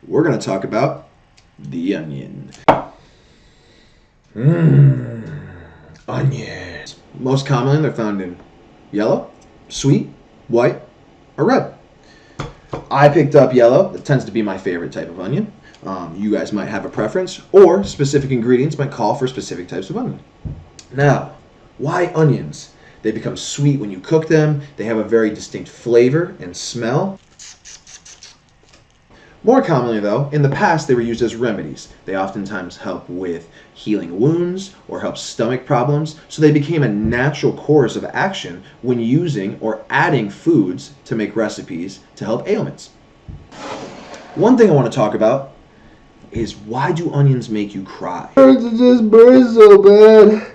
we're going to talk about the onion. Onions. Most commonly, they're found in yellow, sweet, white, or red. I picked up yellow. It tends to be my favorite type of onion. You guys might have a preference, or specific ingredients might call for specific types of onion. Now, why onions? They become sweet when you cook them. They have a very distinct flavor and smell. More commonly, though, in the past they were used as remedies. They oftentimes help with healing wounds or help stomach problems, so they became a natural course of action when using or adding foods to make recipes to help ailments. One thing I want to talk about is, why do onions make you cry? It just burns so bad.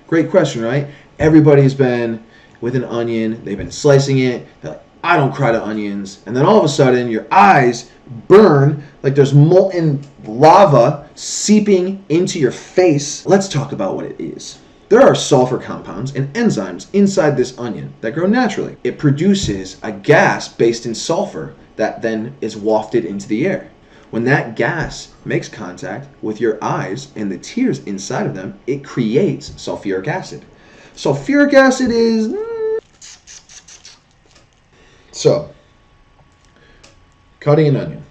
Great question, right? Everybody's been with an onion, they've been slicing it, they're like, I don't cry to onions. And then all of a sudden, your eyes burn like there's molten lava seeping into your face. Let's talk about what it is. There are sulfur compounds and enzymes inside this onion that grow naturally. It produces a gas based in sulfur that then is wafted into the air. When that gas makes contact with your eyes and the tears inside of them, it creates sulfuric acid. Sulfuric acid is... So, cutting an onion.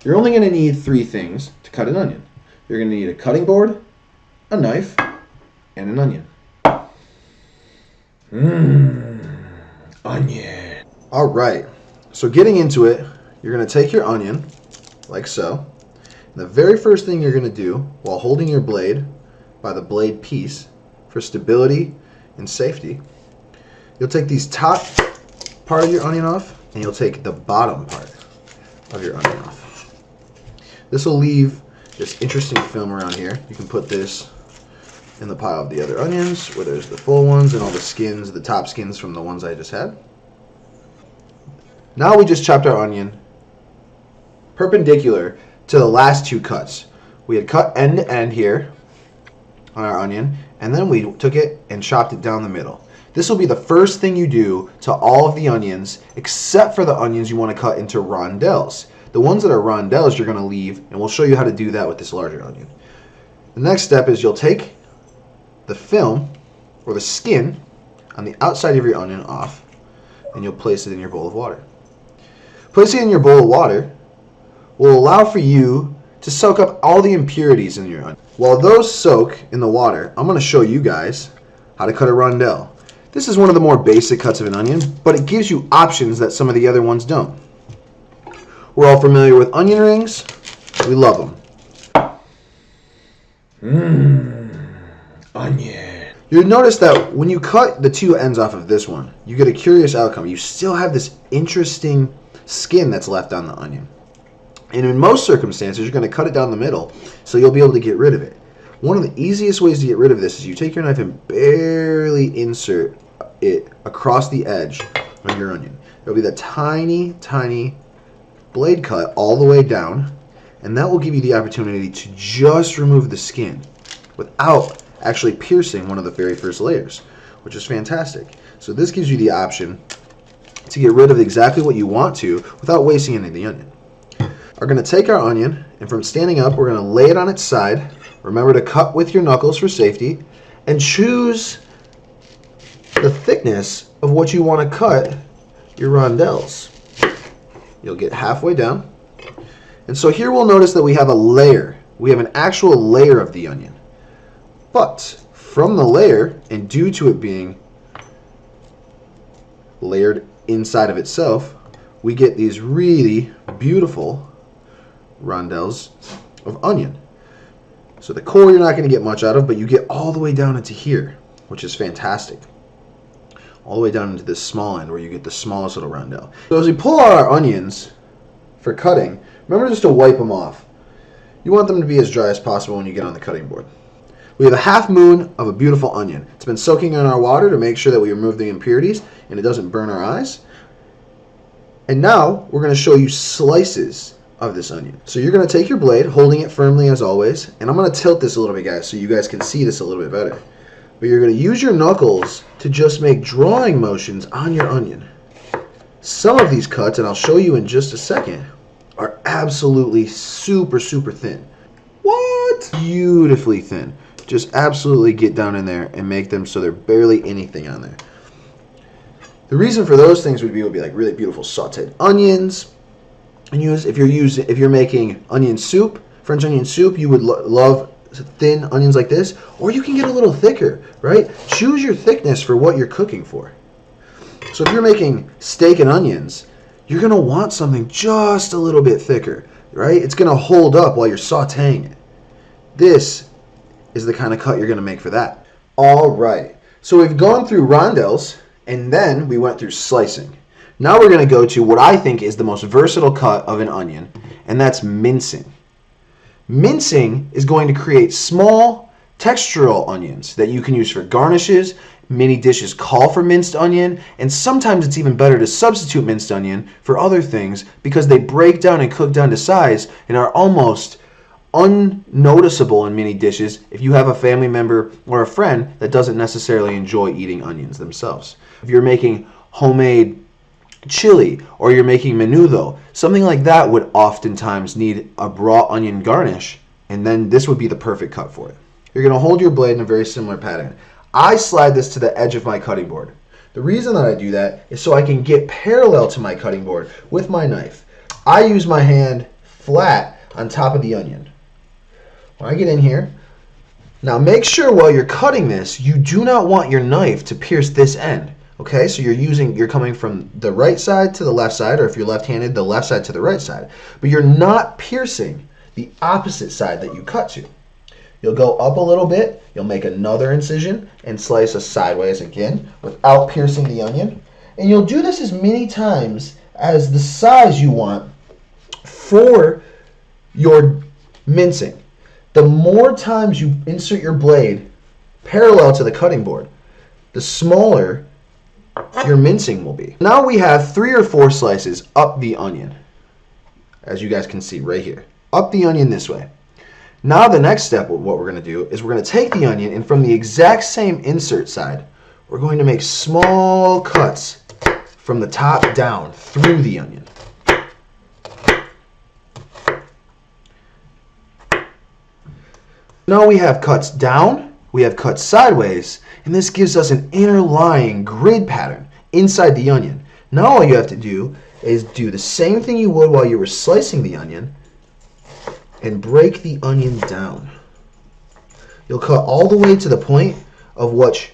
You're only going to need 3 things to cut an onion. You're going to need a cutting board, a knife, and an onion. Onion. All right. So getting into it, you're going to take your onion, like so. And the very first thing you're going to do, while holding your blade by the blade piece for stability and safety, you'll take these top part of your onion off, and you'll take the bottom part of your onion off. This will leave this interesting film around here. You can put this in the pile of the other onions, where there's the full ones and all the skins, the top skins from the ones I just had. Now we just chopped our onion perpendicular to the last 2 cuts. We had cut end to end here on our onion, and then we took it and chopped it down the middle. This will be the first thing you do to all of the onions, except for the onions you want to cut into rondelles. The ones that are rondelles you're going to leave, and we'll show you how to do that with this larger onion. The next step is you'll take the film, or the skin, on the outside of your onion off, and you'll place it in your bowl of water. Placing it in your bowl of water will allow for you to soak up all the impurities in your onion. While those soak in the water, I'm going to show you guys how to cut a rondelle. This is one of the more basic cuts of an onion, but it gives you options that some of the other ones don't. We're all familiar with onion rings. We love them. Onion. You'll notice that when you cut the 2 ends off of this one, you get a curious outcome. You still have this interesting skin that's left on the onion. And in most circumstances, you're going to cut it down the middle, so you'll be able to get rid of it. One of the easiest ways to get rid of this is you take your knife and barely insert it across the edge of your onion. It'll be the tiny, tiny blade cut all the way down, and that will give you the opportunity to just remove the skin without actually piercing one of the very first layers, which is fantastic. So this gives you the option to get rid of exactly what you want to without wasting any of the onion. We're going to take our onion, and from standing up, we're going to lay it on its side. Remember to cut with your knuckles for safety, and choose the thickness of what you want to cut your rondelles. You'll get halfway down. And so here we'll notice that we have a layer. We have an actual layer of the onion. But from the layer, and due to it being layered inside of itself, we get these really beautiful rondelles of onion. So the core you're not going to get much out of, but you get all the way down into here, which is fantastic. All the way down into this small end where you get the smallest little rondelle. So as we pull out our onions for cutting, remember just to wipe them off. You want them to be as dry as possible when you get on the cutting board. We have a half moon of a beautiful onion. It's been soaking in our water to make sure that we remove the impurities and it doesn't burn our eyes. And now we're going to show you slices of this onion. So you're going to take your blade, holding it firmly as always, and I'm going to tilt this a little bit, guys, so you guys can see this a little bit better. But you're going to use your knuckles to just make drawing motions on your onion. Some of these cuts, and I'll show you in just a second, are absolutely super, super thin. What? Beautifully thin. Just absolutely get down in there and make them so they're barely anything on there. The reason for those things would be like really beautiful sauteed onions. And if you're making onion soup, French onion soup, you would love thin onions like this, or you can get a little thicker, right? Choose your thickness for what you're cooking for. So if you're making steak and onions, you're gonna want something just a little bit thicker, right? It's gonna hold up while you're sauteing it. This is the kind of cut you're gonna make for that. All right, so we've gone through rondelles, and then we went through slicing. Now we're going to go to what I think is the most versatile cut of an onion, and that's mincing. Mincing is going to create small textural onions that you can use for garnishes. Many dishes call for minced onion, and sometimes it's even better to substitute minced onion for other things because they break down and cook down to size and are almost unnoticeable in many dishes if you have a family member or a friend that doesn't necessarily enjoy eating onions themselves. If you're making homemade chili or you're making menudo, something like that would oftentimes need a raw onion garnish, and then this would be the perfect cut for it. You're going to hold your blade in a very similar pattern. I slide this to the edge of my cutting board. The reason that I do that is so I can get parallel to my cutting board with my knife. I use my hand flat on top of the onion. When I get in here, now make sure while you're cutting this, you do not want your knife to pierce this end. Okay, so you're coming from the right side to the left side, or if you're left-handed, the left side to the right side. But you're not piercing the opposite side that you cut to. You'll go up a little bit, you'll make another incision and slice a sideways again without piercing the onion. And you'll do this as many times as the size you want for your mincing. The more times you insert your blade parallel to the cutting board, the smaller your mincing will be. Now we have 3 or 4 slices up the onion, as you guys can see right here. Up the onion this way. Now the next step of what we're going to do is we're going to take the onion, and from the exact same insert side, we're going to make small cuts from the top down through the onion. Now we have cuts down, we have cuts sideways, and this gives us an interlying grid pattern inside the onion. Now all you have to do is do the same thing you would while you were slicing the onion and break the onion down. You'll cut all the way to the point of which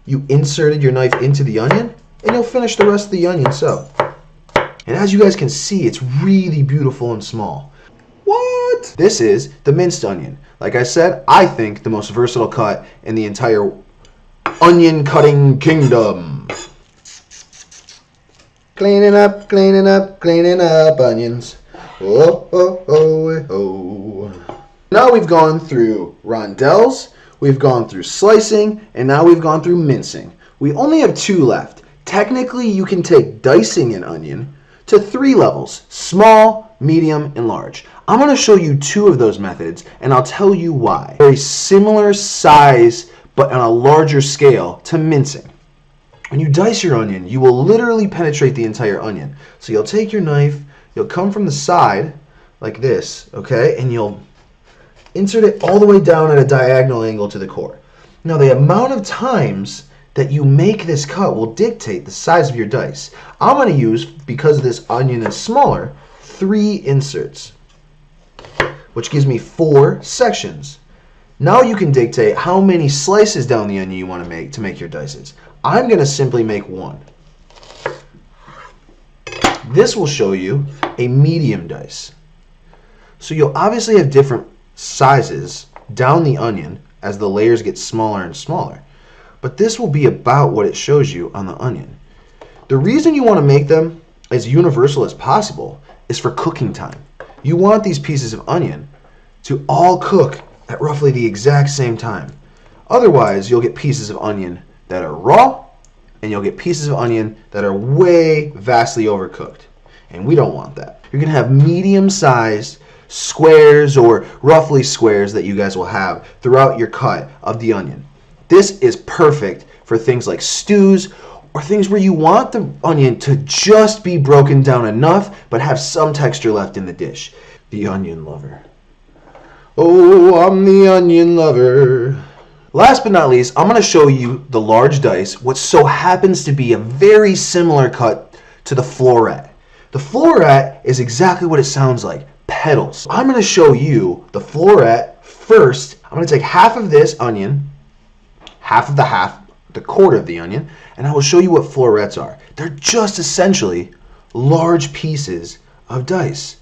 you inserted your knife into the onion, and you'll finish the rest of the onion so. And as you guys can see, it's really beautiful and small. What? This is the minced onion. Like I said, I think the most versatile cut in the entire onion cutting kingdom. Cleaning up, cleaning up, cleaning up onions. Oh, oh, oh, oh. Now we've gone through rondelles, we've gone through slicing, and now we've gone through mincing. We only have 2 left. Technically, you can take dicing an onion to 3 levels: small, medium, and large. I'm going to show you 2 of those methods, and I'll tell you why. Very similar size, but on a larger scale to mincing. When you dice your onion, you will literally penetrate the entire onion. So you'll take your knife, you'll come from the side like this, okay, and you'll insert it all the way down at a diagonal angle to the core. Now the amount of times that you make this cut will dictate the size of your dice. I'm going to use, because this onion is smaller, 3 inserts, which gives me 4 sections. Now you can dictate how many slices down the onion you want to make your dices. I'm going to simply make 1. This will show you a medium dice. So you'll obviously have different sizes down the onion as the layers get smaller and smaller. But this will be about what it shows you on the onion. The reason you want to make them as universal as possible is for cooking time. You want these pieces of onion to all cook at roughly the exact same time. Otherwise, you'll get pieces of onion that are raw, and you'll get pieces of onion that are way vastly overcooked. And we don't want that. You're going to have medium-sized squares or roughly squares that you guys will have throughout your cut of the onion. This is perfect for things like stews or things where you want the onion to just be broken down enough but have some texture left in the dish. The onion lover. Oh, I'm the onion lover. Last but not least, I'm going to show you the large dice, what so happens to be a very similar cut to the floret. The floret is exactly what it sounds like, petals. I'm going to show you the floret first. I'm going to take half of this onion, the quarter of the onion, and I will show you what florets are. They're just essentially large pieces of dice.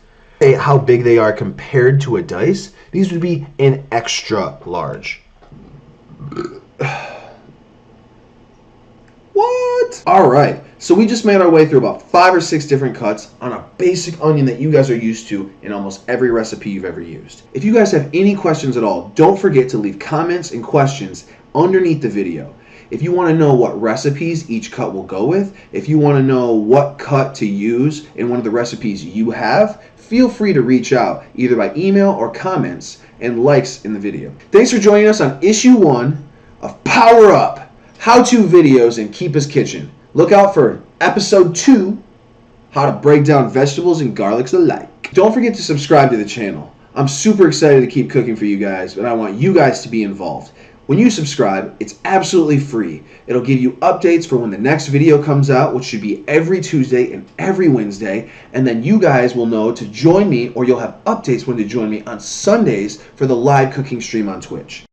How big they are compared to a dice, these would be an extra large. What? Alright, so we just made our way through about 5 or 6 different cuts on a basic onion that you guys are used to in almost every recipe you've ever used. If you guys have any questions at all, don't forget to leave comments and questions underneath the video. If you want to know what recipes each cut will go with, if you want to know what cut to use in one of the recipes you have, feel free to reach out either by email or comments and likes in the video. Thanks for joining us on issue 1 of Power Up, how-to videos in Keepa's Kitchen. Look out for episode 2, how to break down vegetables and garlics alike. Don't forget to subscribe to the channel. I'm super excited to keep cooking for you guys, but I want you guys to be involved. When you subscribe, it's absolutely free. It'll give you updates for when the next video comes out, which should be every Tuesday and every Wednesday, and then you guys will know to join me, or you'll have updates when to join me on Sundays for the live cooking stream on Twitch.